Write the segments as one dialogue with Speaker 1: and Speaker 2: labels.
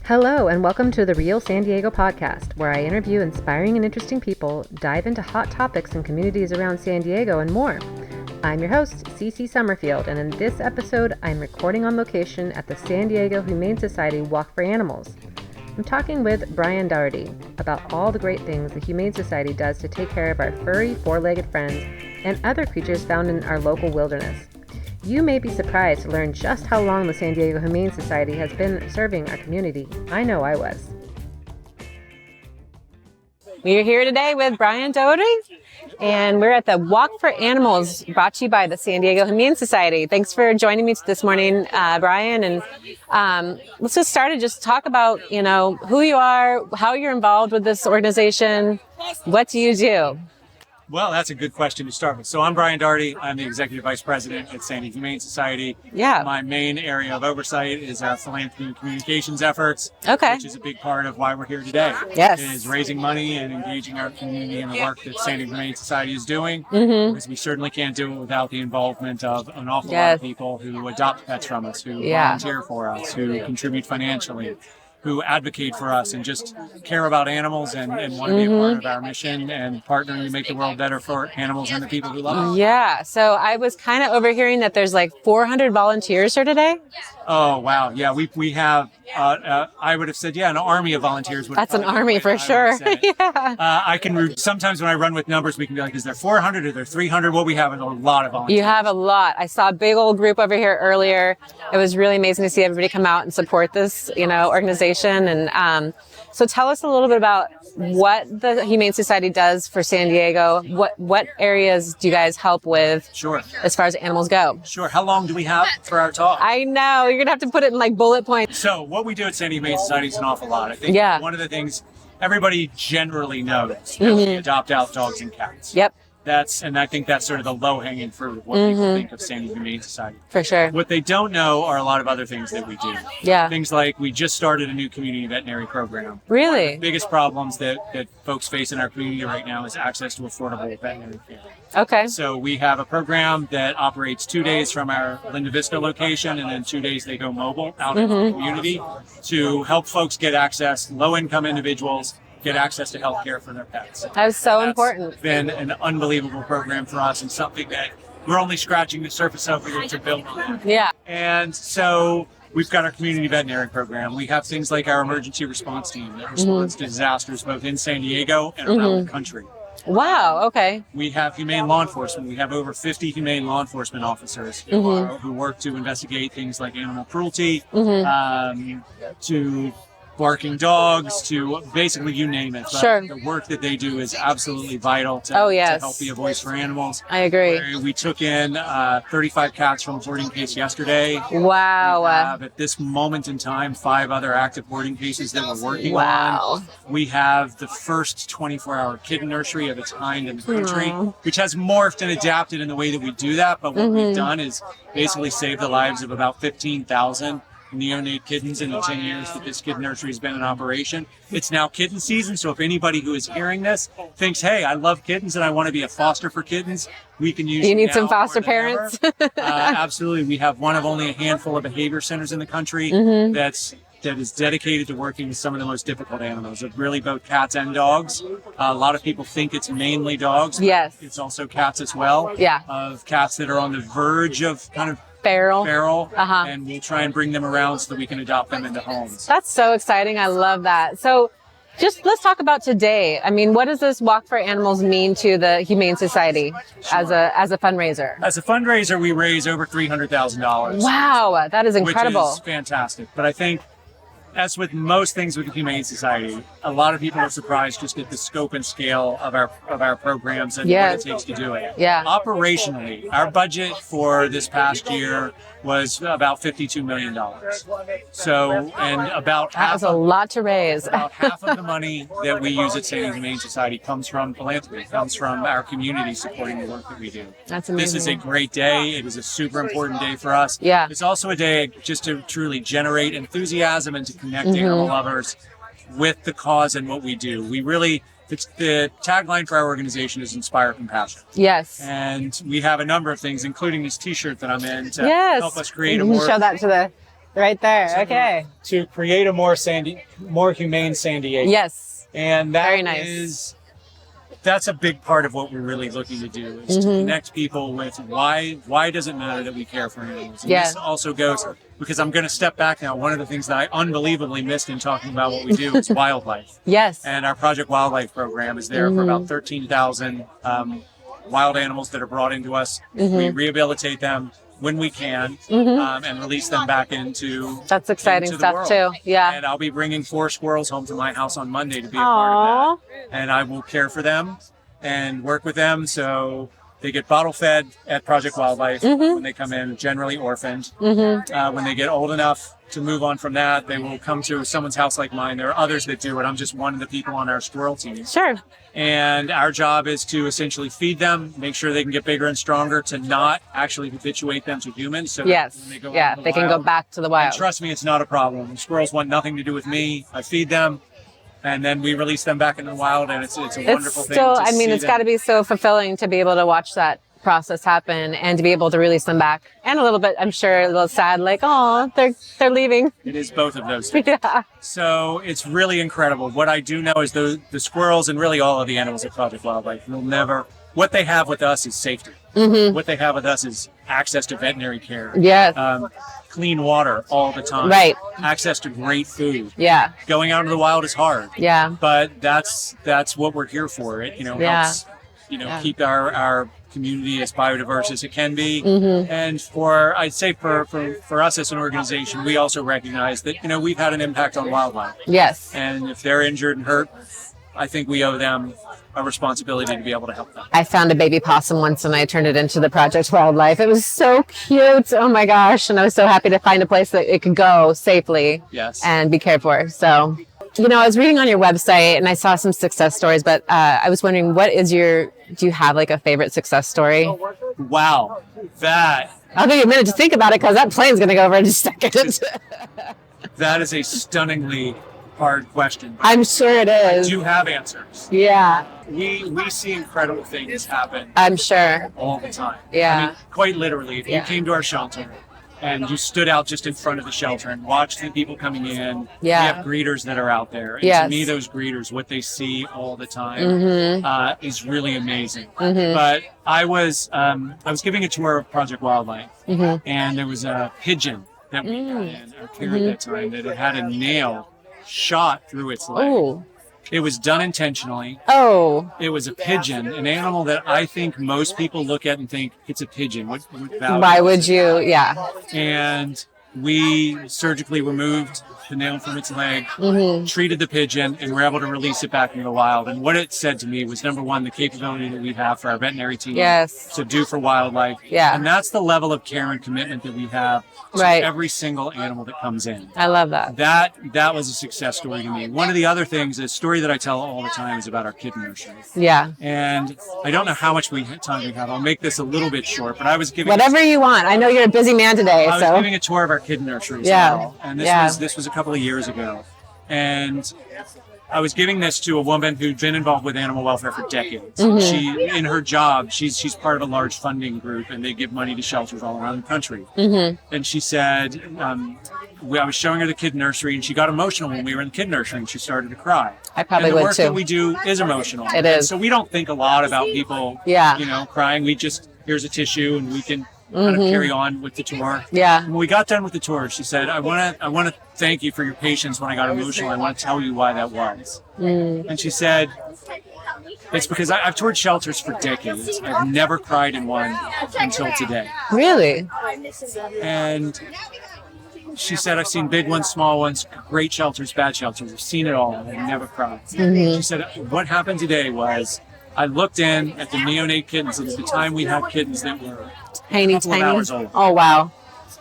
Speaker 1: Hello, and welcome to the Real San Diego podcast, where I interview inspiring and interesting people, dive into hot topics and communities around San Diego, and more. I'm your host, Cece Summerfield, and in this episode, I'm recording on location at the San Diego Humane Society Walk for Animals. I'm talking with Brian Daugherty about all the great things the Humane Society does to take care of our furry, four-legged friends and other creatures found in our local wilderness. You may be surprised to learn just how long the San Diego Humane Society has been serving our community. I know I was. We're here today with Brian Daugherty, and we're at the Walk for Animals, brought to you by the San Diego Humane Society. Thanks for joining me this morning, Brian. And let's just start and just talk about, who you are, how you're involved with this organization. What do you do?
Speaker 2: Well, that's a good question to start with. So I'm Brian Daugherty. I'm the Executive Vice President at San Diego Humane Society.
Speaker 1: Yeah.
Speaker 2: My main area of oversight is our philanthropy and communications efforts,
Speaker 1: Okay.
Speaker 2: which is a big part of why we're here today.
Speaker 1: Yes.
Speaker 2: It is raising money and engaging our community in the work that San Diego Humane Society is doing,
Speaker 1: Mm-hmm.
Speaker 2: because we certainly can't do it without the involvement of an awful lot
Speaker 1: Yes.
Speaker 2: of people who adopt pets from us, who
Speaker 1: Yeah.
Speaker 2: volunteer for us, who contribute financially, who advocate for us and just care about animals and want to be a part of our mission and partnering to make the world better for animals and the people who love us.
Speaker 1: Yeah. So I was kind of overhearing that there's like 400 volunteers here today.
Speaker 2: Oh, wow. Yeah, we have, I would have said, an army of volunteers.
Speaker 1: That's an army for sure.
Speaker 2: Yeah. Sometimes when I run with numbers, we can be like, is there 400 or there 300? What we have is a lot of volunteers.
Speaker 1: You have a lot. I saw a big old group over here earlier. It was really amazing to see everybody come out and support this, organization. And so tell us a little bit about what the Humane Society does for San Diego. What areas do you guys help with?
Speaker 2: Sure.
Speaker 1: As far as animals go?
Speaker 2: Sure. How long do we have for our talk?
Speaker 1: I know. You're going to have to put it in like bullet points.
Speaker 2: So what we do at San Diego Humane Society is an awful lot. I think one of the things everybody generally knows that we adopt out dogs and cats.
Speaker 1: Yep.
Speaker 2: And I think that's sort of the low-hanging fruit of what people think of San Diego Humane Society.
Speaker 1: For sure.
Speaker 2: What they don't know are a lot of other things that we do.
Speaker 1: Yeah.
Speaker 2: Things like we just started a new community veterinary program.
Speaker 1: Really?
Speaker 2: One of the biggest problems that folks face in our community right now is access to affordable veterinary care.
Speaker 1: Okay.
Speaker 2: So we have a program that operates 2 days from our Linda Vista location, and then 2 days they go mobile out in the community to help folks get access, low-income individuals, get access to health care for their pets.
Speaker 1: That was so important.
Speaker 2: It's been an unbelievable program for us and something that we're only scratching the surface of to build on.
Speaker 1: Yeah.
Speaker 2: And so we've got our community veterinary program. We have things like our emergency response team that responds to disasters both in San Diego and around the country.
Speaker 1: Wow. Okay.
Speaker 2: We have humane law enforcement. We have over 50 humane law enforcement officers who work to investigate things like animal cruelty, to barking dogs, to basically you name it. But
Speaker 1: Sure.
Speaker 2: the work that they do is absolutely vital to help be a voice for animals.
Speaker 1: I agree.
Speaker 2: We took in 35 cats from a boarding case yesterday.
Speaker 1: Wow.
Speaker 2: We have, at this moment in time, 5 other active boarding cases that we're working on. We have the first 24-hour kitten nursery of its kind in the country, which has morphed and adapted in the way that we do that. But what we've done is basically save the lives of about 15,000 neonate kittens in the 10 years that this kitten nursery has been in operation. It's now kitten season, so if anybody who is hearing this thinks, hey, I love kittens and I want to be a foster for kittens, we can use
Speaker 1: You need some foster parents?
Speaker 2: Absolutely. We have one of only a handful of behavior centers in the country that is dedicated to working with some of the most difficult animals, really both cats and dogs. A lot of people think it's mainly dogs.
Speaker 1: Yes.
Speaker 2: It's also cats as well.
Speaker 1: Yeah.
Speaker 2: Of cats that are on the verge of kind of
Speaker 1: feral.
Speaker 2: And we'll try and bring them around so that we can adopt them into homes.
Speaker 1: That's so exciting. I love that. So just let's talk about today. I mean, what does this Walk for Animals mean to the Humane Society as a fundraiser?
Speaker 2: As a fundraiser, we raise over $300,000.
Speaker 1: Wow, that is incredible.
Speaker 2: Which is fantastic. But I think, as with most things with the Humane Society, a lot of people are surprised just at the scope and scale of our programs and what it takes to do it.
Speaker 1: Yeah.
Speaker 2: Operationally, our budget for this past year was about $52 million. So, and about half
Speaker 1: That's a lot to raise.
Speaker 2: About half of the money that we use at San Diego Humane Society comes from philanthropy, comes from our community supporting the work that we do.
Speaker 1: That's amazing.
Speaker 2: This is a great day. It is a super important day for us.
Speaker 1: Yeah.
Speaker 2: It's also a day just to truly generate enthusiasm and to connect animal lovers with the cause and what we do. We really, the tagline for our organization is Inspire Compassion.
Speaker 1: Yes.
Speaker 2: And we have a number of things, including this T-shirt that I'm in, to
Speaker 1: Yes.
Speaker 2: help us create a
Speaker 1: You can
Speaker 2: more...
Speaker 1: show that to
Speaker 3: Right there. Okay.
Speaker 2: To create a more humane San Diego.
Speaker 3: Yes.
Speaker 2: And that
Speaker 3: Very nice.
Speaker 2: That's a big part of what we're really looking to do, is to connect people with why does it matter that we care for animals. And this also goes, because I'm going to step back now, one of the things that I unbelievably missed in talking about what we do is wildlife.
Speaker 3: Yes.
Speaker 2: And our Project Wildlife program is there for about 13,000 wild animals that are brought into us. We rehabilitate them when we can, and release them back into
Speaker 3: That's exciting
Speaker 2: into the
Speaker 3: stuff
Speaker 2: world.
Speaker 3: too. Yeah.
Speaker 2: And I'll be bringing 4 squirrels home to my house on Monday to be a part of that. And I will care for them and work with them. So they get bottle fed at Project Wildlife when they come in, generally orphaned. When they get old enough to move on from that, they will come to someone's house like mine. There are others that do it. I'm just one of the people on our squirrel team.
Speaker 3: Sure.
Speaker 2: And our job is to essentially feed them, make sure they can get bigger and stronger, to not actually habituate them to humans. So
Speaker 3: Yes.
Speaker 2: when they go
Speaker 3: Yeah.
Speaker 2: out in the
Speaker 3: They can go
Speaker 2: wild,
Speaker 3: back to the wild.
Speaker 2: and trust me, it's not a problem. Squirrels want nothing to do with me. I feed them, and then we release them back into the wild, and it's a wonderful thing.
Speaker 3: Still,
Speaker 2: to
Speaker 3: I mean,
Speaker 2: see
Speaker 3: it's got to be so fulfilling to be able to watch that process happen and to be able to release them back. And a little bit, I'm sure, a little sad, like, oh, they're leaving.
Speaker 2: It is both of those things.
Speaker 3: Yeah.
Speaker 2: So it's really incredible. What I do know is the squirrels and really all of the animals at Project Wildlife will never, what they have with us is safety. What they have with us is access to veterinary care.
Speaker 3: Yeah.
Speaker 2: Clean water all the time.
Speaker 3: Right.
Speaker 2: Access to great food.
Speaker 3: Yeah.
Speaker 2: Going out into the wild is hard.
Speaker 3: Yeah.
Speaker 2: But that's what we're here for. It helps keep our community as biodiverse as it can be. And I'd say for us as an organization, we also recognize that we've had an impact on wildlife.
Speaker 3: Yes.
Speaker 2: And if they're injured and hurt, I think we owe them a responsibility to be able to help them.
Speaker 3: I found a baby possum once and I turned it into the Project Wildlife. It was so cute. Oh my gosh. And I was so happy to find a place that it could go safely.
Speaker 2: Yes.
Speaker 3: And be cared for. So, I was reading on your website and I saw some success stories, but I was wondering, do you have like a favorite success story?
Speaker 2: Wow.
Speaker 3: I'll give you a minute to think about it because that plane's going to go over in just a second.
Speaker 2: That is a stunningly hard question.
Speaker 3: I'm sure it is.
Speaker 2: I do have answers.
Speaker 3: Yeah.
Speaker 2: We see incredible things happen
Speaker 3: I'm sure.
Speaker 2: all the time.
Speaker 3: Yeah.
Speaker 2: I mean, quite literally, if you came to our shelter and you stood out just in front of the shelter and watched the people coming in, we have greeters that are out there. And to me, those greeters, what they see all the time is really amazing. But I was giving a tour of Project Wildlife, and there was a pigeon that we had in our care at that time that had a nail shot through its leg.
Speaker 3: Oh.
Speaker 2: It was done intentionally.
Speaker 3: Oh.
Speaker 2: It was a pigeon, an animal that I think most people look at and think it's a pigeon. What
Speaker 3: Why would you? Yeah.
Speaker 2: And we surgically removed the nail from its leg, treated the pigeon, and were able to release it back into the wild. And what it said to me was, number one, the capability that we have for our veterinary team to do for wildlife.
Speaker 3: Yeah.
Speaker 2: And that's the level of care and commitment that we have to every single animal that comes in.
Speaker 3: I love that.
Speaker 2: That was a success story to me. One of the other things, a story that I tell all the time, is about our kitten nursery.
Speaker 3: Yeah.
Speaker 2: And I don't know how much time we have. I'll make this a little bit short, but I was giving
Speaker 3: whatever you want. I know you're a busy man today,
Speaker 2: I was giving a tour of our kitten nursery. And this was a couple of years ago. And I was giving this to a woman who'd been involved with animal welfare for decades. She, in her job, she's part of a large funding group, and they give money to shelters all around the country. And she said, I was showing her the kid nursery, and she got emotional when we were in the kid nursery, and she started to cry.
Speaker 3: I probably would too.
Speaker 2: The work that we do is emotional.
Speaker 3: It is.
Speaker 2: So we don't think a lot about people, crying. We just, here's a tissue, and we can kind of carry on with the tour.
Speaker 3: Yeah.
Speaker 2: When we got done with the tour, she said, I want to thank you for your patience when I got emotional. I want to tell you why that was. And she said, it's because I've toured shelters for decades. I've never cried in one until today.
Speaker 3: Really?
Speaker 2: And she said, I've seen big ones, small ones, great shelters, bad shelters. I've seen it all, and I never cried. She said, what happened today was I looked in at the neonate kittens, and at the time we had kittens that were a couple of hours old.
Speaker 3: Oh, wow.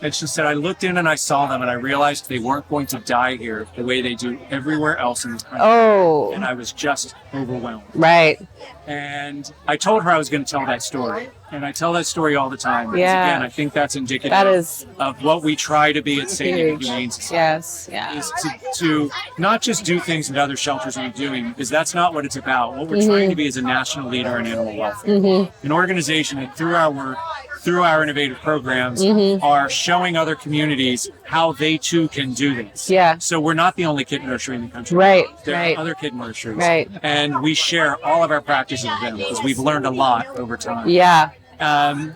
Speaker 2: And she said, I looked in and I saw them, and I realized they weren't going to die here the way they do everywhere else in the country.
Speaker 3: Oh.
Speaker 2: And I was just overwhelmed.
Speaker 3: Right.
Speaker 2: And I told her I was going to tell that story. And I tell that story all the time. Because again, I think that's indicative of what we try to be at San Diego Humane Society.
Speaker 3: Yes. Yeah.
Speaker 2: Is to not just do things that other shelters are doing, because that's not what it's about. What we're trying to be is a national leader in animal welfare. An organization that through our work through our innovative programs, are showing other communities how they too can do this.
Speaker 3: Yeah.
Speaker 2: So we're not the only kitten nursery in the country.
Speaker 3: Right.
Speaker 2: There
Speaker 3: Right.
Speaker 2: are other kitten nurseries.
Speaker 3: Right.
Speaker 2: And we share all of our practices with them because we've learned a lot over time.
Speaker 3: Yeah.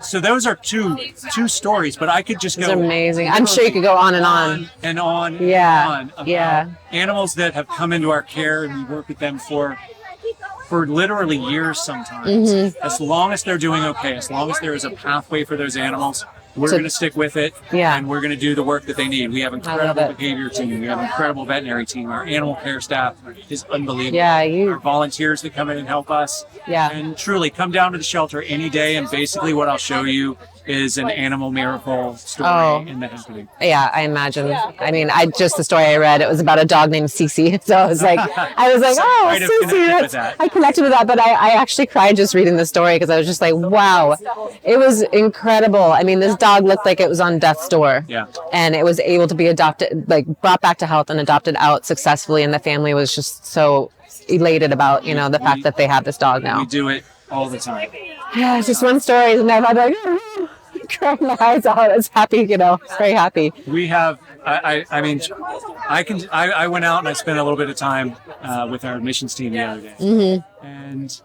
Speaker 2: So those are two stories, but I could just
Speaker 3: It's
Speaker 2: go
Speaker 3: amazing. I'm sure you could go on and on.
Speaker 2: and on
Speaker 3: Yeah.
Speaker 2: and on about
Speaker 3: Yeah.
Speaker 2: animals that have come into our care, and we work with them for literally years sometimes. As long as they're doing okay, as long as there is a pathway for those animals, we're going to stick with it,
Speaker 3: Yeah.
Speaker 2: and we're going to do the work that they need. We have incredible
Speaker 3: it.
Speaker 2: behavior team. We have incredible veterinary team. Our animal care staff is unbelievable.
Speaker 3: Yeah,
Speaker 2: Our volunteers that come in and help us.
Speaker 3: Yeah.
Speaker 2: And truly, come down to the shelter any day, and basically what I'll show you is an animal miracle story in the happening.
Speaker 3: Yeah, I imagine. I mean, the story I read, it was about a dog named Cece. So I was like,
Speaker 2: So
Speaker 3: oh,
Speaker 2: might have
Speaker 3: Cece.
Speaker 2: connected with that.
Speaker 3: I connected with that, but I actually cried just reading the story because I was just like, wow, it was incredible. I mean, this dog looked like it was on death's door.
Speaker 2: Yeah.
Speaker 3: And it was able to be adopted, like brought back to health and adopted out successfully. And the family was just so elated about, the fact that they have this dog now.
Speaker 2: We do it all the time.
Speaker 3: Yeah, it's just one story. And I'm like, crying my eyes out. It's happy, very happy.
Speaker 2: We have, I went out and I spent a little bit of time with our admissions team the other day. And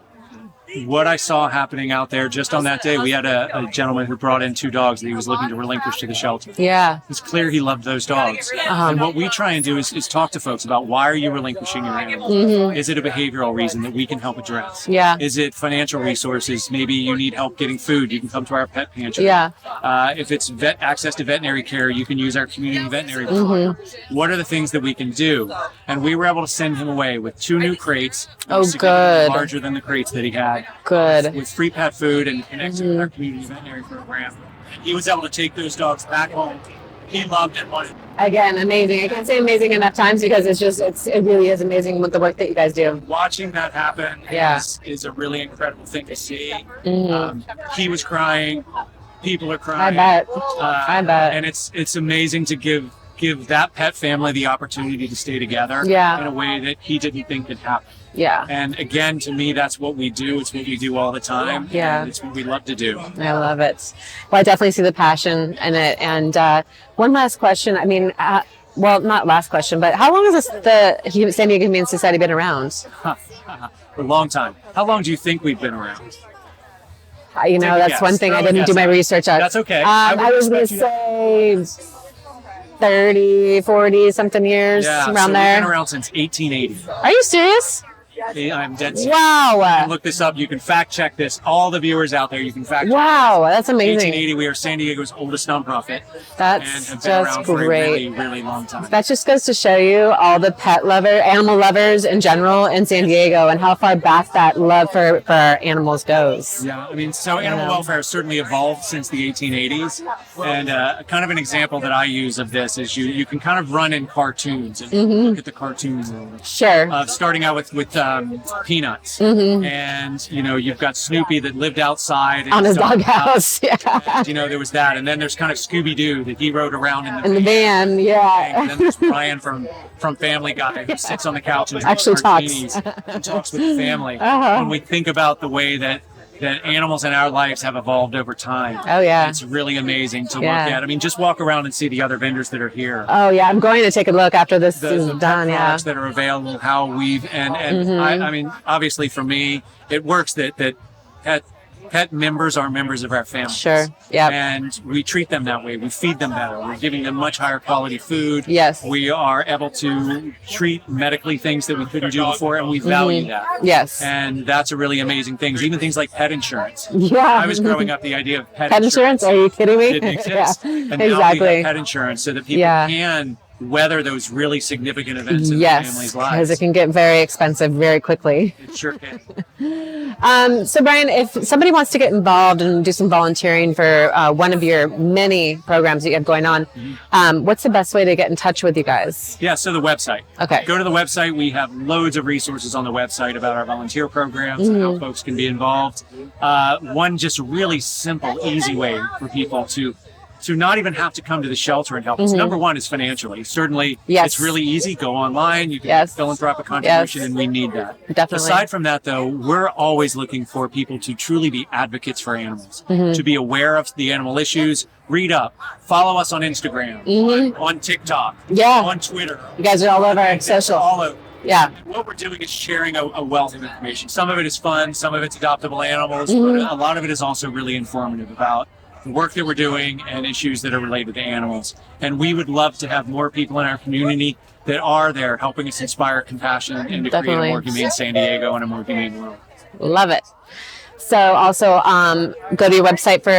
Speaker 2: what I saw happening out there just on that day, we had a gentleman who brought in 2 dogs that he was looking to relinquish to the shelter.
Speaker 3: Yeah.
Speaker 2: It's clear he loved those dogs. And what we try and do is talk to folks about, why are you relinquishing your animal? Is it a behavioral reason that we can help address?
Speaker 3: Yeah.
Speaker 2: Is it financial resources? Maybe you need help getting food. You can come to our pet pantry.
Speaker 3: Yeah.
Speaker 2: If it's access to veterinary care, you can use our community veterinary program. What are the things that we can do? And we were able to send him away with 2 new crates.
Speaker 3: Good.
Speaker 2: Larger than the crates that he had.
Speaker 3: Good.
Speaker 2: With free pet food and connected with our community veterinary program. He was able to take those dogs back home. He loved it.
Speaker 3: Again, amazing. I can't say amazing enough times because it really is amazing with the work that you guys do.
Speaker 2: Watching that happen is a really incredible thing to see. He was crying. People are crying.
Speaker 3: I bet.
Speaker 2: And it's amazing to give that pet family the opportunity to stay together in a way that he didn't think could happen.
Speaker 3: Yeah.
Speaker 2: And again, to me, that's what we do. It's what we do all the time.
Speaker 3: Yeah.
Speaker 2: And it's what we love to do.
Speaker 3: I love it. Well, I definitely see the passion in it. And one last question. I mean, well, not last question, but how long has the San Diego Humane Society been around?
Speaker 2: For a long time. How long do you think we've been around?
Speaker 3: That's one thing I didn't do my research on.
Speaker 2: That's okay.
Speaker 3: I was going to say 30, 40 something years around there.
Speaker 2: We've been around since 1880.
Speaker 3: Are you serious?
Speaker 2: I'm dead serious.
Speaker 3: Wow.
Speaker 2: You can look this up. You can fact check this. All the viewers out there, you can fact check.
Speaker 3: Wow, that's amazing.
Speaker 2: 1880, we are San Diego's oldest nonprofit.
Speaker 3: That's
Speaker 2: and have been
Speaker 3: just
Speaker 2: around for a
Speaker 3: great.
Speaker 2: really, really long time.
Speaker 3: That just goes to show you all the animal lovers in general in San Diego and how far back that love for our animals goes.
Speaker 2: Yeah, I mean, so animal welfare has certainly evolved since the 1880s. And kind of an example that I use of this is you can kind of run in cartoons and look at the cartoons.
Speaker 3: Sure.
Speaker 2: Starting out with Peanuts. And, you've got Snoopy that lived outside.
Speaker 3: On his doghouse. Yeah.
Speaker 2: And, there was that. And then there's kind of Scooby-Doo that he rode around in
Speaker 3: the van. Yeah.
Speaker 2: And then there's Brian from Family Guy who sits on the couch and
Speaker 3: actually
Speaker 2: talks with the family. When we think about the way that animals in our lives have evolved over time.
Speaker 3: Oh, yeah.
Speaker 2: It's really amazing to look at. I mean, just walk around and see the other vendors that are here.
Speaker 3: Oh, yeah. I'm going to take a look after this is
Speaker 2: The
Speaker 3: done.
Speaker 2: products that are available, how we've, I mean, obviously for me, it works that pet members are members of our family.
Speaker 3: Sure. Yeah.
Speaker 2: And we treat them that way. We feed them better. We're giving them much higher quality food.
Speaker 3: Yes.
Speaker 2: We are able to treat medically things that we couldn't do before, and we value that.
Speaker 3: Yes.
Speaker 2: And that's a really amazing thing. Even things like pet insurance.
Speaker 3: Yeah.
Speaker 2: I was growing up, the idea of pet
Speaker 3: insurance. Are you kidding me?
Speaker 2: didn't exist.
Speaker 3: Yeah.
Speaker 2: And now
Speaker 3: Exactly.
Speaker 2: we have pet insurance so that people can weather those really significant events in their family's lives.
Speaker 3: Because it can get very expensive very quickly.
Speaker 2: It sure can.
Speaker 3: So Brian, if somebody wants to get involved and do some volunteering for one of your many programs that you have going on, what's the best way to get in touch with you guys?
Speaker 2: Yeah, so the website.
Speaker 3: Okay.
Speaker 2: Go to the website. We have loads of resources on the website about our volunteer programs and how folks can be involved. One just really simple, easy way for people to to not even have to come to the shelter and help us. Number one is financially. Certainly, it's really easy. Go online, you can make a philanthropic contribution, and we need that.
Speaker 3: Definitely.
Speaker 2: Aside from that, though, we're always looking for people to truly be advocates for animals, to be aware of the animal issues, read up, follow us on Instagram, on TikTok, on Twitter.
Speaker 3: You guys are all over social.
Speaker 2: All over.
Speaker 3: Yeah.
Speaker 2: And what we're doing is sharing a wealth of information. Some of it is fun, some of it's adoptable animals, but a lot of it is also really informative about the work that we're doing and issues that are related to animals. And we would love to have more people in our community that are there helping us inspire compassion and to create a more humane San Diego and a more humane world.
Speaker 3: Love it. So also go to your website for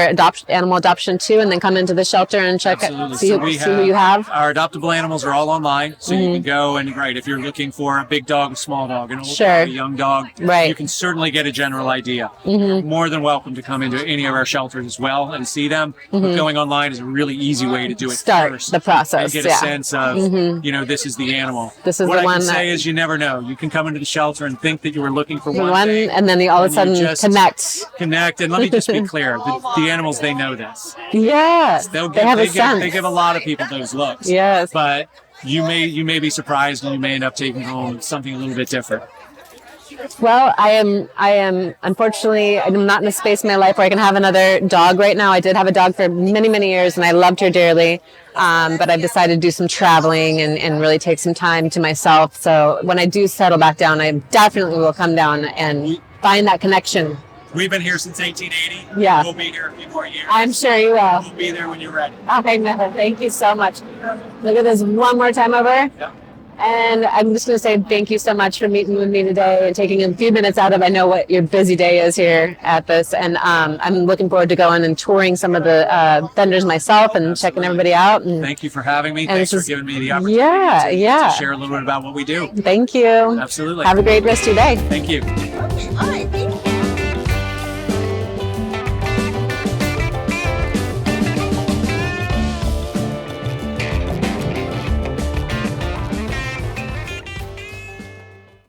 Speaker 3: animal adoption too, and then come into the shelter and check it, see who you have.
Speaker 2: Our adoptable animals are all online, so you can go and if you're looking for a big dog, a small dog, an old dog, a young dog, you can certainly get a general idea. More than welcome to come into any of our shelters as well and see them. But going online is a really easy way to do it.
Speaker 3: Start
Speaker 2: first
Speaker 3: the process.
Speaker 2: And get a sense of, this is the animal.
Speaker 3: This is
Speaker 2: what
Speaker 3: the one
Speaker 2: I can say is you never know. You can come into the shelter and think that you were looking for one thing,
Speaker 3: and then all of a sudden
Speaker 2: connect. And let me just be clear, the animals, they know this.
Speaker 3: Yeah, they have a sense.
Speaker 2: They give a lot of people those looks.
Speaker 3: Yes.
Speaker 2: But you may be surprised, and you may end up taking home something a little bit different.
Speaker 3: Well, I am unfortunately, I'm not in a space in my life where I can have another dog right now. I did have a dog for many, many years, and I loved her dearly. But I've decided to do some traveling and really take some time to myself. So when I do settle back down, I definitely will come down and find that connection.
Speaker 2: We've been here since 1880.
Speaker 3: Yeah.
Speaker 2: We'll be here a few more years.
Speaker 3: I'm sure you will.
Speaker 2: We'll be there when you're ready.
Speaker 3: Okay, Method. Thank you so much. Look at this one more time over.
Speaker 2: Yep.
Speaker 3: And I'm just going to say thank you so much for meeting with me today and taking a few minutes out of, I know what your busy day is here at this. And I'm looking forward to going and touring some of the vendors myself and checking everybody out. And
Speaker 2: thank you for having me. Thanks for giving me the opportunity to share a little bit about what we do.
Speaker 3: Thank you.
Speaker 2: Absolutely.
Speaker 3: Have a great rest of your day.
Speaker 2: Thank you.